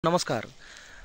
नमस्कार.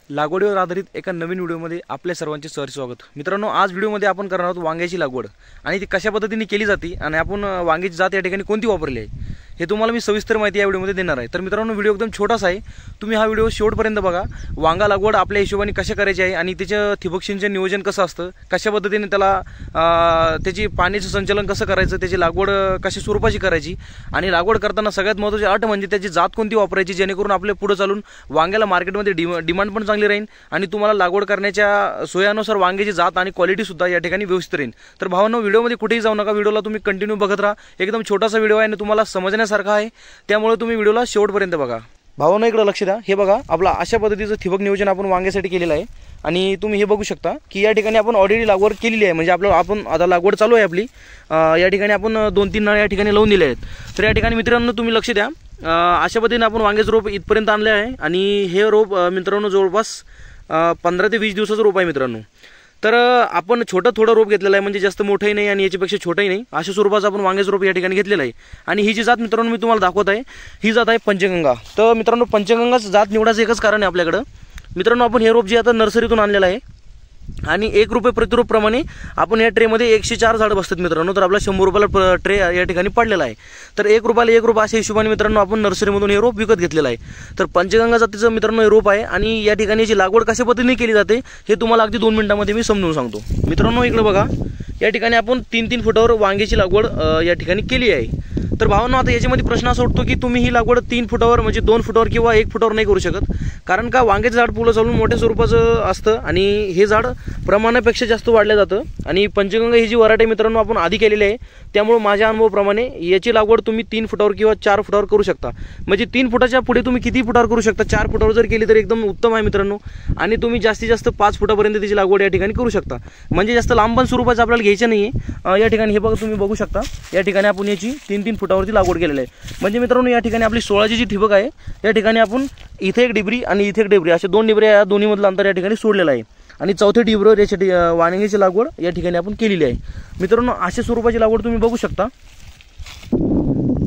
लागवडीवर आधारित एका नवीन व्हिडिओमध्ये आपल्या सर्वांचे सहर्ष स्वागत. मित्रांनो, आज व्हिडिओमध्ये आपण करणार आहोत वांग्याची लागवड आणि ती कशा पद्धतीने केली जाते आणि आपण वांग्याची जात या ठिकाणी कोणती वापरली आहे हे तुम्हाला मी सविस्तर माहिती या व्हिडिओमध्ये देणार आहे. तर मित्रांनो, व्हिडिओ एकदम छोटासा आहे, तुम्ही हा व्हिडिओ शेवटपर्यंत बघा. वांगा लागवड आपल्या हिशोबाने कशा करायची आहे आणि त्याचं ठिबक सिंचन नियोजन कसं असतं, कशा पद्धतीने त्याला त्याची पाण्याचं संचालन कसं करायचं, त्याची लागवड कशा स्वरूपाची करायची आणि लागवड करताना सगळ्यात महत्त्वाची अट म्हणजे त्याची जात कोणती वापरायची, जेणेकरून आपल्या पुढे चालून वांग्याला मार्केटमध्ये डिमांड पण चांगली राहील आणि तुम्हाला लागवड करण्याच्या सोयानुसार वांग्याची जात आणि क्वालिटी सुद्धा या ठिकाणी व्यवस्थित राहील. तर भावांनो, व्हिडिओमध्ये कुठेही जाऊ नका, व्हिडिओला तुम्ही कंटिन्यू बघत राहा. एकदम छोटासा व्हिडिओ आहे आणि तुम्हाला समजण्यासारखा आहे, त्यामुळे तुम्ही व्हिडिओला शेवटपर्यंत बघा. भावांनो, इकडे लक्ष द्या. हे बघा, आपला अशा पद्धतीचं ठिबक नियोजन आपण वांग्यासाठी केलेलं आहे आणि तुम्ही हे बघू शकता की या ठिकाणी आपण ऑलरेडी लागवड केलेली आहे. म्हणजे आपण आता लागवड चालू आहे आपली. या ठिकाणी आपण 2-3 नळ या ठिकाणी लावून दिले आहेत. तर या ठिकाणी मित्रांनो तुम्ही लक्ष द्या, अशा पद्धतीने आपण वांग्याचं रोप इथपर्यंत आणले आहे आणि हे रोप मित्रांनो जवळपास 15 ते 20 दिवसाचं रोप आहे मित्रांनो. तर आपण थोडं रोप घेतलेलं आहे, म्हणजे जास्त मोठंही नाही आणि याच्यापेक्षा छोटंही नाही, अशा स्वरूपाचं आपण वांग्याचं रोप या ठिकाणी घेतलेलं आहे. आणि ही जी जात मित्रांनो मी तुम्हाला दाखवत आहे, ही जात आहे पंचगंगा. तर मित्रांनो, पंचगंगाच जात निवडायचं एकच कारण आहे आपल्याकडं. मित्रांनो, आपण हे रोप जे आता नर्सरीतून आणलेलं आहे आणि ₹1 प्रति रोप प्रमाणे आपण या ट्रेमध्ये 104 झाडं बसतात मित्रांनो. तर आपला ₹100 ट्रे या ठिकाणी पडलेला आहे. तर ₹1 1 रोप अशा हिशोबाने मित्रांनो आपण नर्सरीमधून हे रोप विकत घेतलेलं आहे. तर पंचगंगा जातीचं मित्रांनो हे रोप आहे आणि या ठिकाणी जी लागवड कशा पद्धतीने केली जाते हे तुम्हाला अगदी 2 मिनिटांमध्ये मी समजून सांगतो. मित्रांनो, इकडे बघा, या ठिकाणी आपण 3-3 फुटावर वांग्याची लागवड या ठिकाणी केली आहे. तर भावांनो, आता याच्यामध्ये प्रश्न असा उठतो की तुम्ही ही लागवड 3 फुटावर म्हणजे 2 फुटावर किंवा 1 फुटावर नाही करू शकत, कारण का वांग्याचं झाड पुढे चालून मोठ्या स्वरूपाचं असतं आणि हे झाड प्रमाणापेक्षा जास्त वाढलं जातं. आणि पंचगंगा ही जी व्हरायटी मित्रांनो आपण आधी केलेली आहे, त्यामुळे माझ्या अनुभवाप्रमाणे याची लागवड तुम्ही 3 फुटावर किंवा 4 फुटावर करू शकता. म्हणजे 3 फुटाच्या पुढे तुम्ही किती फुटावर करू शकता, 4 फुटावर जर केली तर एकदम उत्तम आहे मित्रांनो. आणि तुम्ही जास्तीत जास्त 5 फुटापर्यंत त्याची लागवड या ठिकाणी करू शकता. म्हणजे जास्त लांब पण स्वरूपाचं आपल्याला घ्यायचं नाही आहे. या ठिकाणी हे बघा, तुम्ही बघू शकता, या ठिकाणी आपण याची 3-3 फुटावरती लागवड केलेली आहे. म्हणजे मित्रांनो, या ठिकाणी आपली 16ची जी ठिबक आहे, या ठिकाणी आपण इथे एक डिबरी आणि इथे एक डिबरी असे 2 डिबऱ्या या दोन्हीमधलं अंतर या ठिकाणी सोडलेलं आहे आणि 4थ्या डिबरीवर यासाठी वांग्याची लागवड या ठिकाणी आपण केलेली आहे. मित्रांनो, अशा स्वरूपाची लागवड तुम्ही बघू शकता.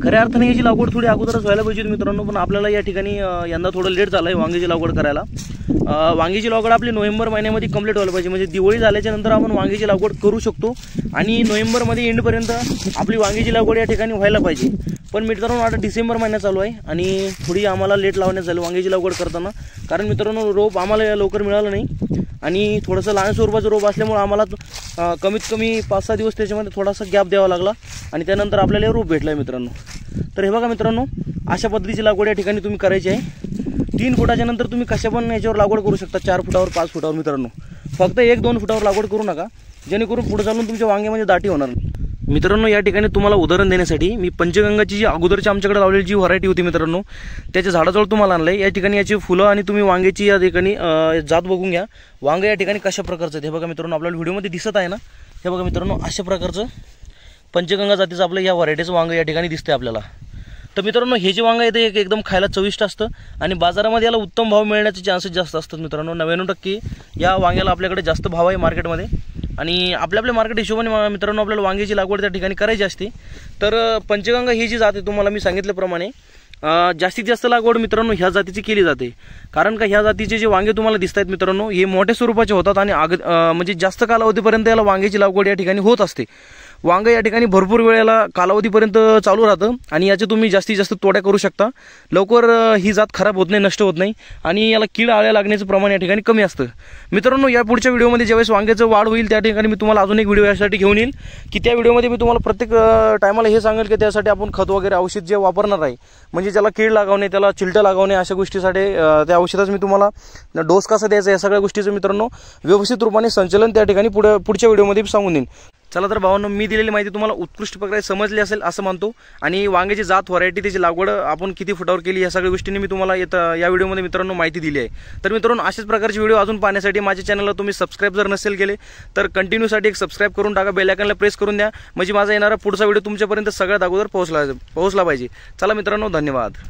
खऱ्या अर्थाने याची लागवड थोडी अगोदरच व्हायला पाहिजे मित्रांनो, पण आपल्याला या ठिकाणी यंदा थोडं लेट झालं आहे वांग्याची लागवड करायला. वांग्याची लागवड आपली नोव्हेंबर महिन्यामध्ये कंप्लीट व्हायला पाहिजे, म्हणजे दिवाळी झाल्याच्या नंतर आपण वांग्याची लागवड करू शकतो आणि नोव्हेंबरमध्ये एंडपर्यंत आपली वांग्याची लागवड या ठिकाणी व्हायला पाहिजे. पण मित्रांनो, आता डिसेंबर महिना चालू आहे आणि थोडी आम्हाला लेट लावण्यात झालं वांग्याची लागवड करताना, कारण मित्रांनो रोप आम्हाला लवकर मिळालं नाही आणि थोडंसं लहान स्वरूपाचं रोप असल्यामुळे आम्हाला कमीत कमी 5-6 दिवस त्याच्यामध्ये थोडासा गॅप द्यावा लागला आणि त्यानंतर आपल्याला रोप भेटलं आहे मित्रांनो. तर हे बघा मित्रांनो, अशा पद्धतीची लागवड या ठिकाणी तुम्ही करायची आहे. 3 फुटाच्या नंतर तुम्ही कशा पण याच्यावर लागवड करू शकता, 4 फुटावर 5 फुटावर मित्रांनो. फक्त 1-2 फुटावर लागवड करू नका, जेणेकरून पुढे चालून तुमच्या वांग्यामध्ये दाटी होणार. मित्रांनो, या ठिकाणी तुम्हाला उदाहरण देण्यासाठी मी पंचगंगाची जी अगोदरची आमच्याकडे लावलेली जी व्हरायटी होती मित्रांनो, त्याच्या झाडाजवळ तुम्हाला आणलं आहे. या ठिकाणी याची फुलं आणि तुम्ही वांग्याची या ठिकाणी जात बघून घ्या. वांगे या ठिकाणी कशा प्रकारचं आहे हे बघा मित्रांनो, आपल्याला व्हिडिओमध्ये दिसत आहे ना. हे बघा मित्रांनो, अशा प्रकारचं पंचगंगा जातीचं आपलं या व्हरायटीचं वांगं या ठिकाणी दिसतंय आपल्याला. तर मित्रांनो, हे जे वांगं आहे ते एकदम खायला चविष्ट असतं आणि बाजारामध्ये याला उत्तम भाव मिळण्याचे चान्सेस जास्त असतात मित्रांनो. 99% या वांग्याला आपल्याकडे जास्त भाव आहे मार्केटमध्ये आणि आपल्या मार्केट हिशोबाने मित्रांनो आपल्याला वांग्याची लागवड त्या ठिकाणी करायची असते. तर पंचगंगा ही जी जात आहे तुम्हाला मी सांगितल्याप्रमाणे जास्तीत जास्त लागवड मित्रांनो ह्या जातीची केली जाते, कारण का ह्या जातीचे जे वांगे तुम्हाला दिसत आहेत मित्रांनो हे मोठ्या स्वरूपाचे होतात आणि म्हणजे जास्त कालावधीपर्यंत याला वांग्याची लागवड या ठिकाणी होत असते. वांगं या ठिकाणी भरपूर वेळेला कालावधीपर्यंत चालू राहतं आणि याचे तुम्ही जास्तीत जास्त तोड्या करू शकता. लवकर ही जात खराब होत नाही, नष्ट होत नाही आणि याला कीड आळ्या लागण्याचं प्रमाण या ठिकाणी कमी असतं. मित्रांनो, या पुढच्या व्हिडिओमध्ये ज्यावेळेस वांग्याचं वाढ होईल त्या ठिकाणी मी तुम्हाला अजून एक व्हिडिओ यासाठी घेऊन येईल की त्या व्हिडिओमध्ये मी तुम्हाला प्रत्येक टायमाला हे सांगेल की त्यासाठी आपण खत वगैरे औषध जे वापरणार आहे, म्हणजे ज्याला कीड लागवणे, त्याला चिलटं लागवणे, अशा गोष्टीसाठी त्या औषधाचं मी तुम्हाला डोस कसा द्यायचा या सगळ्या गोष्टीचं मित्रांनो व्यवस्थित रूपाने संचलन त्या ठिकाणी पुढच्या व्हिडिओमध्ये सांगून देईन. चला तर भावांनो, मी दिलेली माहिती तुम्हाला उत्कृष्ट प्रकारे समजली असेल असं मानतो आणि वांग्याची जात व्हरायटी त्याची लागवड आपण किती फुटावर केली या सगळ्या गोष्टींनी मी तुम्हाला या व्हिडिओमध्ये मित्रांनो माहिती दिली आहे. तर मित्रांनो, अशाच प्रकारचे व्हिडिओ अजून पाहण्यासाठी माझ्या चॅनलला तुम्ही सबस्क्राईब जर नसेल केले तर कंटिन्यूसाठी एक सबस्क्राईब करून टाका, बेल आयकॉनला प्रेस करून द्या, म्हणजे माझा येणारा पुढचा व्हिडिओ तुमच्यापर्यंत सगळ्यात अगोदर पोहोचला पाहिजे. चला मित्रांनो, धन्यवाद.